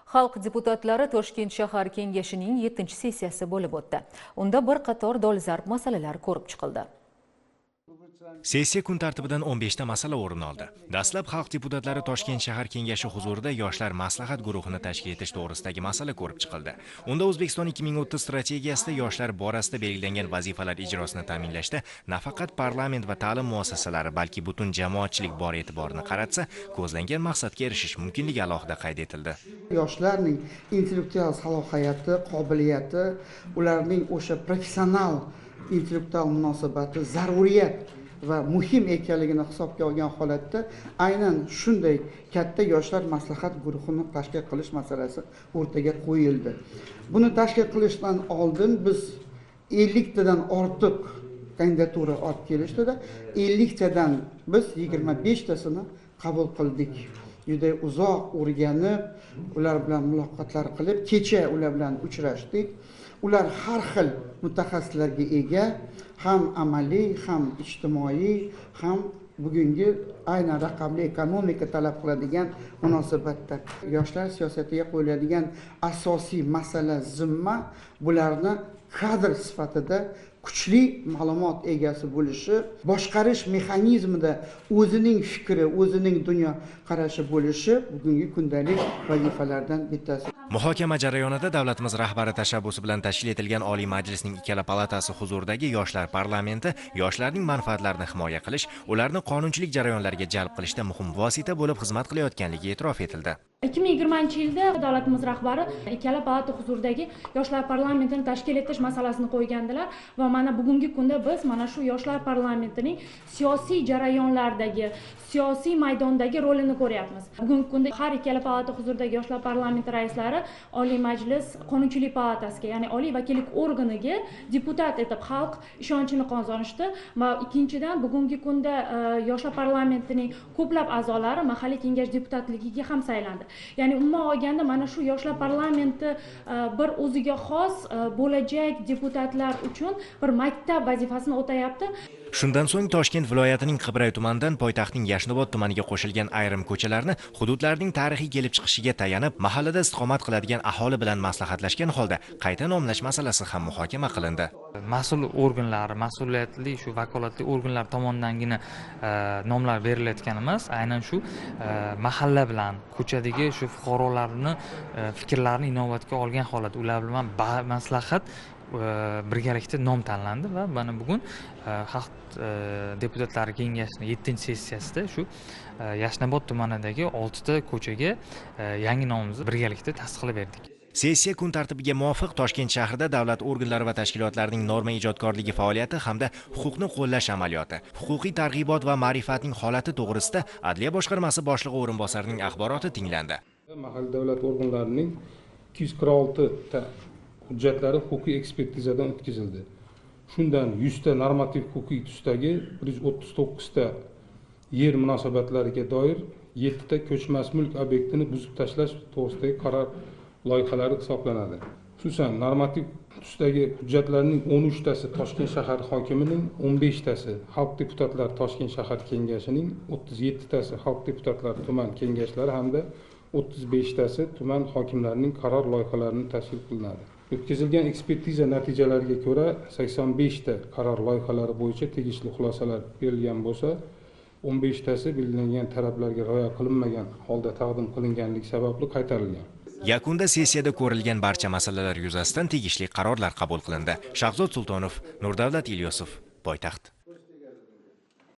Xalq deputatlari Toshkent shahar kengashining 7-sessiyasi bo'lib o'tdi. Unda bir qator dolzarb masalalar ko'rib chiqildi. Sessiya kun tartibidan 15 ta masala o'rin oldi. Dastlab xalq deputatlari Toshkent shahar kengashi huzurida yoshlar maslahat guruhini tashkil etish to'g'risidagi masala ko'rib chiqildi. Unda O'zbekiston 2030 strategiyasida yoshlar borasida belgilangan vazifalar ijrosini ta'minlashda nafaqat parlament va ta'lim muassasalari, balki butun jamoatchilik bor e'tiborini qaratsa, ko'zlangan maqsadga erishish mumkinligi alohida qayd etildi. Yoshlarning intellektual salohiyati, qobiliyati, ularning o'sha professional intellektual munosabati zaruriyat va muhim ekanligini hisobga olgan holatda aynan shunday katta yoshlar maslahat guruhini tashkil qilish masalasi o'rtaga qo'yildi. Buni tashkil qilishdan oldin biz 50 tadan ortiq kandidatura olib kelishdida 50 tadan biz 25 tasini qabul qildik. Juda uzoq o'rganib, ular bilan muloqotlar qilib, kecha ular bilan uchrashdik. Ular har xil mutaxassislarga ega, ham amaliy, ham ijtimoiy, ham bugungi aynan raqamli ekonomika talab qiladigan munosabatda yoshlar siyosatiga qo'yiladigan asosiy masala zimma bularni kadr sifatida kuchli ma'lumot egasi bo'lishi, boshqarish mexanizmida o'zining fikri, o'zining dunyo qarashi bo'lishi bugungi kundalik vazifalardan bittasi. Muhokama jarayonida davlatimiz rahbari tashabbusi bilan tashkil etilgan Oliy Majlisning ikkala palatasi huzuridagi yoshlar parlamenti yoshlarning manfaatlarini himoya qilish, ularni qonunchilik jarayonlariga jalb qilishda muhim vosita bo'lib xizmat qilayotganligi e'tirof etildi. 2020-yilda davlatimiz rahbari ikkala palata huzuridagi yoshlar parlamentini tashkil etish masalasini qo'ygandilar va mana bugungi kunda biz mana shu yoshlar parlamentining siyosiy jarayonlardagi, siyosiy maydondagi rolini ko'ryapmiz. Bugungi kunda har ikkala palata huzuridagi yoshlar parlamenti raislari Oliy Majlis qonunchilik palatasiga, ya'ni oliy vakillik organiga deputat etib xalq ishonchini qozonishdi va ikkinchidan bugungi kunda yoshlar parlamentining ko'plab a'zolari mahalliy kengash deputatligiga ham saylandi. Ya'ni umuman olganda mana shu yoshlar parlamenti bir o'ziga xos bo'lajak deputatlar uchun bir maktab vazifasini o'tayapti. Shundan so'ng Toshkent viloyatining Qibray tumanidan poytaxtning Yashnobod tumaniga qo'shilgan ayrim ko'chalarni hududlarning tarixiy kelib chiqishiga tayanib, mahallada istiqomat qiladigan aholi bilan maslahatlashgan holda qayta nomlash masalasi ham muhokama qilindi. Mas'ul organlar, mas'uliyatli shu vakolatli organlar tomonidan nomlar berilayotgan emas, aynan shu mahalla bilan ko'chadagi shu fuqarolarni fikrlarini inobatga olgan holat, ular bilan maslahat birgalikda nom tanlandi va mana bugun xalq deputatlari kengashining 7-sessiyasida shu Yashnobod tumanidagi 6 ta ko'chaga yangi nomimizni birgalikda tasdiqlab berdik. Sessiya kun tartibiga muvofiq Toshkent shahrida davlat organlari va tashkilotlarining norma ijodkorligi faoliyati hamda huquqni qo'llash amaliyoti, huquqiy targ'ibot va ma'rifatning holati to'g'risida Adliya boshqarmasi boshlig'i o'rinbosarining axboroti tinglandi. Mahalliy davlat organlarining 246 ta hujjatlari huquqiy ekspertizadan o'tkazildi. Shundan 100 ta normativ huquqiy tusdagi 139 ta yer munosabatlariga doir 7 ta ko'chmas mulk obyektini buzib tashlash to'g'risidagi qaror loyihalari hisoblanadi. Xususan, normativ tusdagi hujjatlarning 13 tasi Toshkent shahar hokimining, 15 tasi xalq deputatlari Toshkent shahar kengashining, 37 tasi xalq deputatlari tuman kengashlari hamda 35 tasi tuman hokimlarining qaror loyihalarini tashkil qilinadi. O'tkazilgan ekspertiza natijalariga ko'ra 85 ta qaror loyihalari bo'yicha tegishli xulosalar berilgan bo'lsa, 15 tasi belgilangan talablarga rioya qilinmagan holda taqdim qilinganligi sababli qaytarilgan. Yakunda sessiyada ko'rilgan barcha masalalar yuzasidan tegishli qarorlar qabul qilindi. Shahzod Sultonov, Nurdavlat Ilyosov, poytaxt.